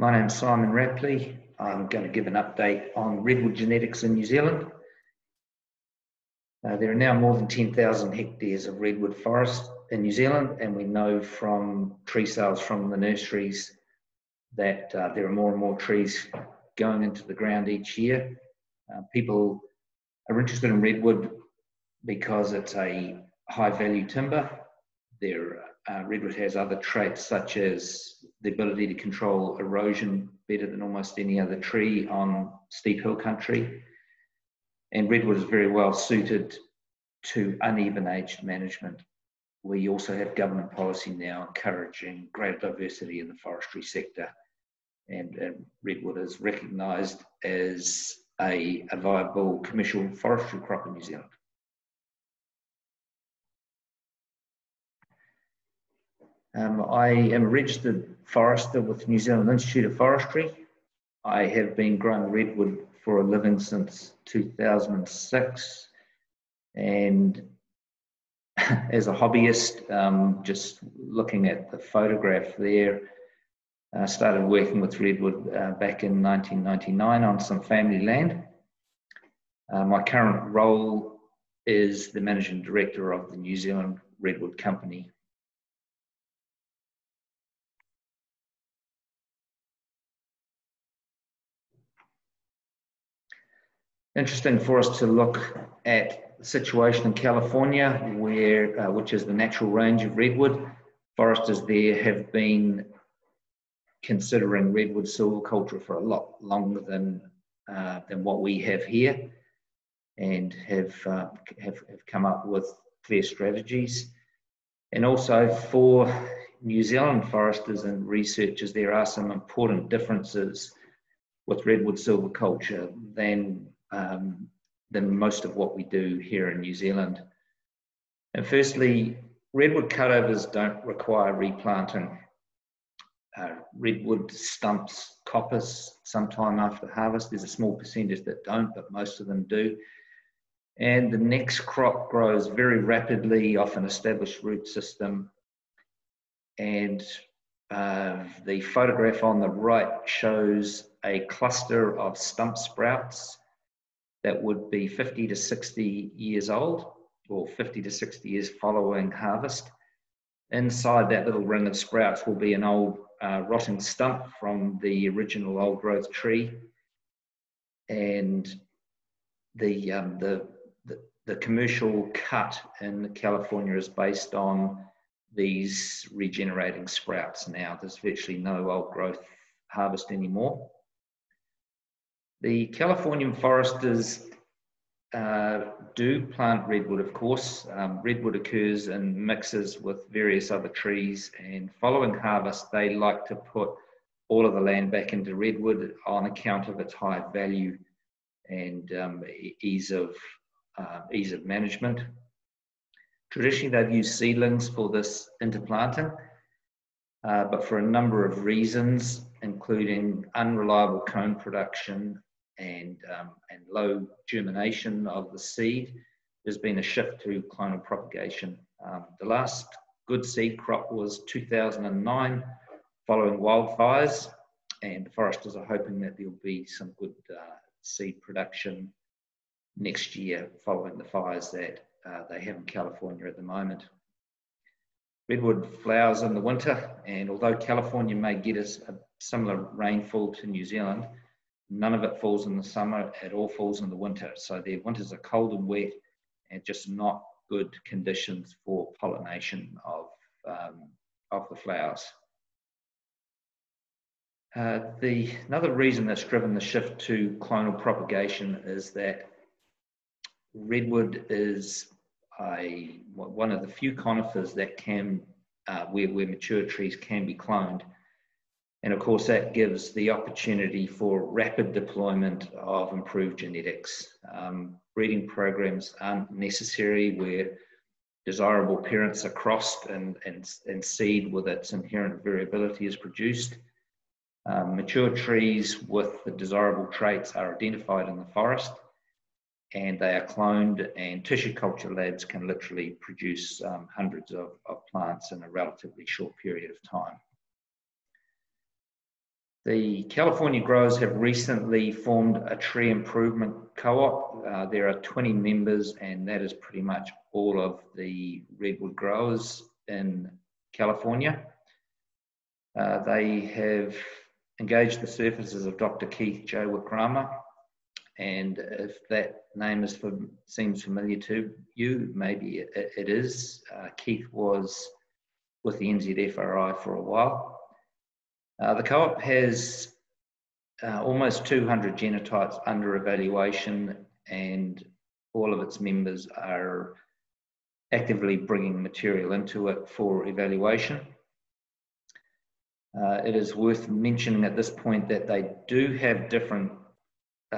My name's Simon Rapley. I'm going to give an update on redwood genetics in New Zealand. There are now more than 10,000 hectares of redwood forest in New Zealand, and we know from tree sales from the nurseries that there are more and more trees going into the ground each year. People are interested in redwood because it's a high value timber. Redwood has other traits such as the ability to control erosion better than almost any other tree on steep hill country. And redwood is very well suited to uneven aged management. We also have government policy now encouraging greater diversity in the forestry sector, and redwood is recognised as a viable commercial forestry crop in New Zealand. I am a registered forester with New Zealand Institute of Forestry. I have been growing redwood for a living since 2006, and as a hobbyist, just looking at the photograph there, I started working with redwood back in 1999 on some family land. My current role is the Managing Director of the New Zealand Redwood Company. Interesting for us to look at the situation in California, which is the natural range of redwood. Foresters there have been considering redwood silviculture for a lot longer than what we have here, and have come up with clear strategies. And also for New Zealand foresters and researchers, there are some important differences with redwood silviculture than most of what we do here in New Zealand. And firstly, redwood cutovers don't require replanting. Redwood stumps coppice sometime after harvest. There's a small percentage that don't, but most of them do. And the next crop grows very rapidly off an established root system. And the photograph on the right shows a cluster of stump sprouts that would be 50 to 60 years old, or 50 to 60 years following harvest. Inside that little ring of sprouts will be an old rotting stump from the original old growth tree. And the commercial cut in California is based on these regenerating sprouts now. There's virtually no old growth harvest anymore. The Californian foresters do plant redwood, of course. Redwood occurs in mixes with various other trees, and following harvest, they like to put all of the land back into redwood on account of its high value and ease of management. Traditionally, they've used seedlings for this interplanting, but for a number of reasons, including unreliable cone production and low germination of the seed, there's been a shift to clonal propagation. The last good seed crop was 2009 following wildfires, and foresters are hoping that there'll be some good seed production next year following the fires that they have in California at the moment. Redwood flowers in the winter, and although California may get a similar rainfall to New Zealand, none of it falls in the summer, it all falls in the winter. So their winters are cold and wet, and just not good conditions for pollination of the flowers. Another reason that's driven the shift to clonal propagation is that redwood is one of the few conifers that can, where mature trees can be cloned. And of course, that gives the opportunity for rapid deployment of improved genetics. Breeding programs aren't necessary where desirable parents are crossed and seed with its inherent variability is produced. Mature trees with the desirable traits are identified in the forest, and they are cloned, and tissue culture labs can literally produce hundreds of plants in a relatively short period of time. The California growers have recently formed a tree improvement co-op. There are 20 members, and that is pretty much all of the redwood growers in California. They have engaged the services of Dr. Keith J. Wickrama, and if that name seems familiar to you, maybe it is. Keith was with the NZFRI for a while. The co-op has almost 200 genotypes under evaluation, and all of its members are actively bringing material into it for evaluation. It is worth mentioning at this point that they do have different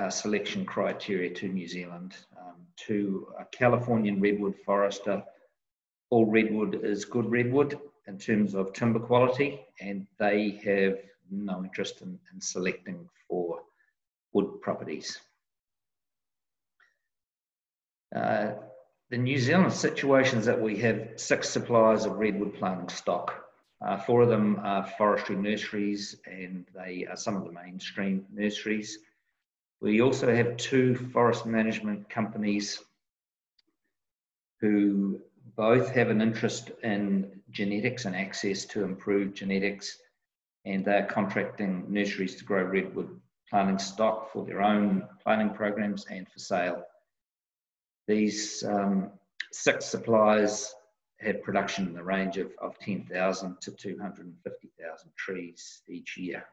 selection criteria to New Zealand. To a Californian redwood forester, all redwood is good redwood in terms of timber quality, and they have no interest in selecting for wood properties. The New Zealand situation is that we have 6 suppliers of redwood planting stock. 4 of them are forestry nurseries, and they are some of the mainstream nurseries. We also have 2 forest management companies who both have an interest in genetics and access to improved genetics, and they're contracting nurseries to grow redwood planting stock for their own planting programs and for sale. These 6 suppliers have production in the range of 10,000 to 250,000 trees each year.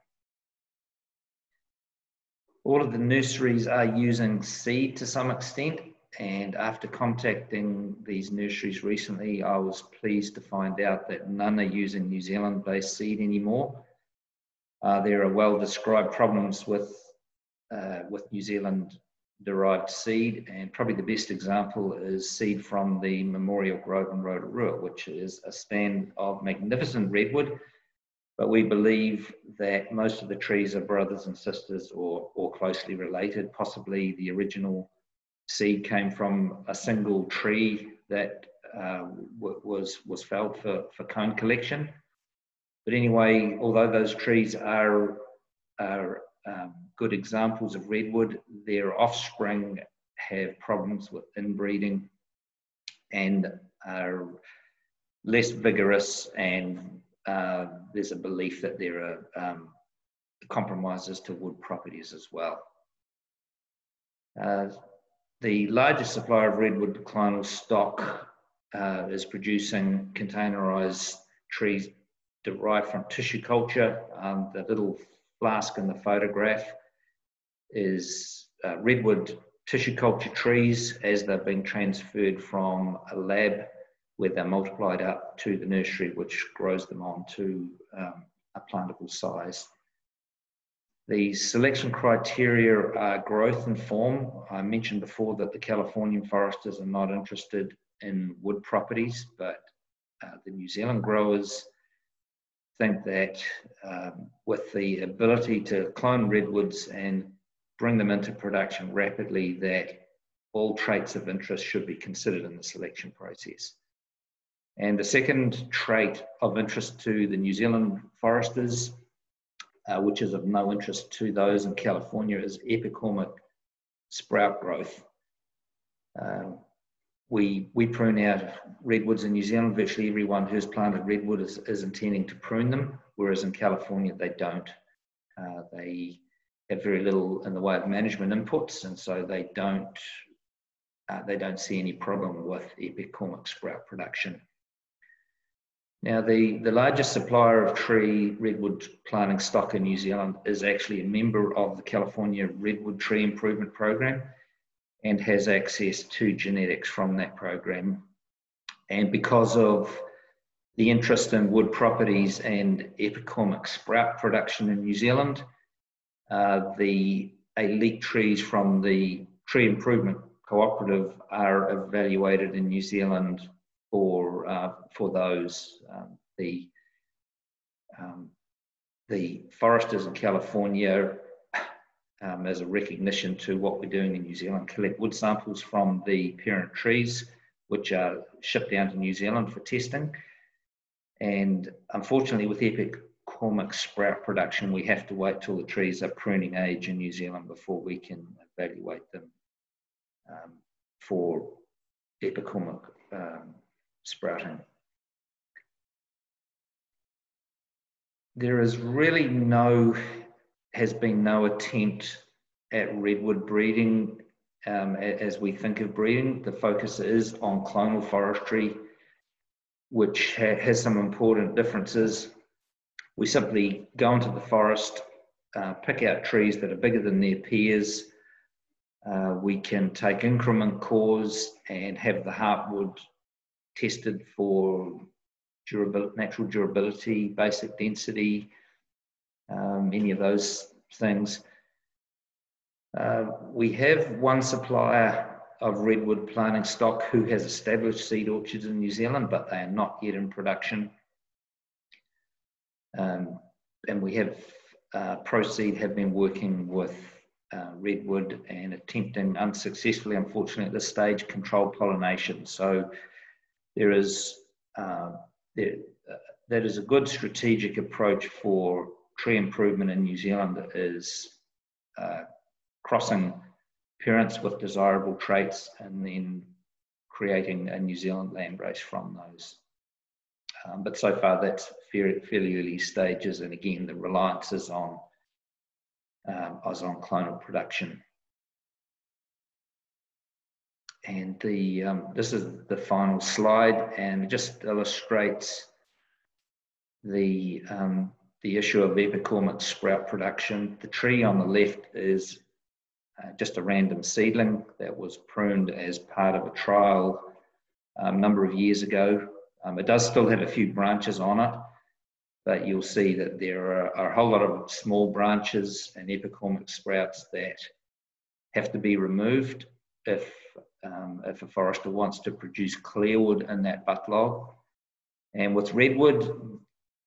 All of the nurseries are using seed to some extent, and after contacting these nurseries recently, I was pleased to find out that none are using New Zealand-based seed anymore. There are well-described problems with New Zealand-derived seed, and probably the best example is seed from the Memorial Grove in Rotorua, which is a stand of magnificent redwood, but we believe that most of the trees are brothers and sisters or closely related. Possibly the original seed came from a single tree that was felled for cone collection. But anyway, although those trees are good examples of redwood, their offspring have problems with inbreeding and are less vigorous, and there's a belief that there are compromises to wood properties as well. The largest supplier of redwood clonal stock is producing containerized trees derived from tissue culture. The little flask in the photograph is redwood tissue culture trees as they've been transferred from a lab where they're multiplied up to the nursery, which grows them on to a plantable size. The selection criteria are growth and form. I mentioned before that the Californian foresters are not interested in wood properties, but the New Zealand growers think that with the ability to clone redwoods and bring them into production rapidly, that all traits of interest should be considered in the selection process. And the second trait of interest to the New Zealand foresters, which is of no interest to those in California, is epicormic sprout growth. We prune out redwoods in New Zealand. Virtually everyone who's planted redwood is intending to prune them, whereas in California they don't. They have very little in the way of management inputs, and so they don't see any problem with epicormic sprout production. Now, the largest supplier of tree redwood planting stock in New Zealand is actually a member of the California Redwood Tree Improvement Program and has access to genetics from that program. And because of the interest in wood properties and epicormic sprout production in New Zealand, the elite trees from the Tree Improvement Co-operative are evaluated in New Zealand for those. The foresters in California, as a recognition to what we're doing in New Zealand, collect wood samples from the parent trees, which are shipped down to New Zealand for testing. And unfortunately, with Epicormic sprout production, we have to wait till the trees are pruning age in New Zealand before we can evaluate them for Epicormic sprouting. There is really has been no attempt at redwood breeding as we think of breeding. The focus is on clonal forestry, which has some important differences. We simply go into the forest, pick out trees that are bigger than their peers. We can take increment cores and have the heartwood tested for natural durability, basic density, any of those things. We have one supplier of redwood planting stock who has established seed orchards in New Zealand, but they are not yet in production. And we have ProSeed have been working with redwood and attempting unsuccessfully, unfortunately at this stage, controlled pollination. So there is that is a good strategic approach for tree improvement in New Zealand, is crossing parents with desirable traits and then creating a New Zealand landrace from those. But so far that's fairly early stages, and again the reliance is on clonal production. And this is the final slide, and it just illustrates the issue of Epicormic sprout production. The tree on the left is just a random seedling that was pruned as part of a trial a number of years ago. It does still have a few branches on it, but you'll see that there are a whole lot of small branches and Epicormic sprouts that have to be removed if a forester wants to produce clearwood in that butt log. And with redwood,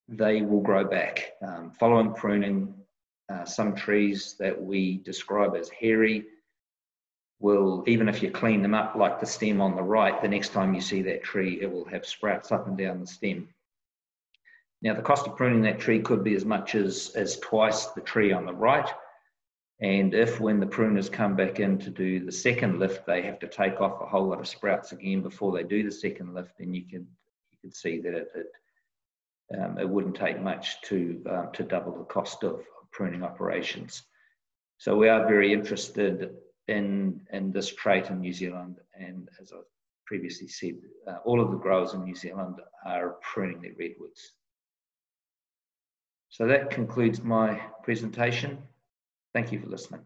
they will grow back. Following pruning, some trees that we describe as hairy will, even if you clean them up like the stem on the right, the next time you see that tree, it will have sprouts up and down the stem. Now, the cost of pruning that tree could be as much as twice the tree on the right. And if, when the pruners come back in to do the second lift, they have to take off a whole lot of sprouts again before they do the second lift, then you can see that it wouldn't take much to double the cost of pruning operations. So we are very interested in this trait in New Zealand, and as I previously said, all of the growers in New Zealand are pruning their redwoods. So that concludes my presentation. Thank you for listening.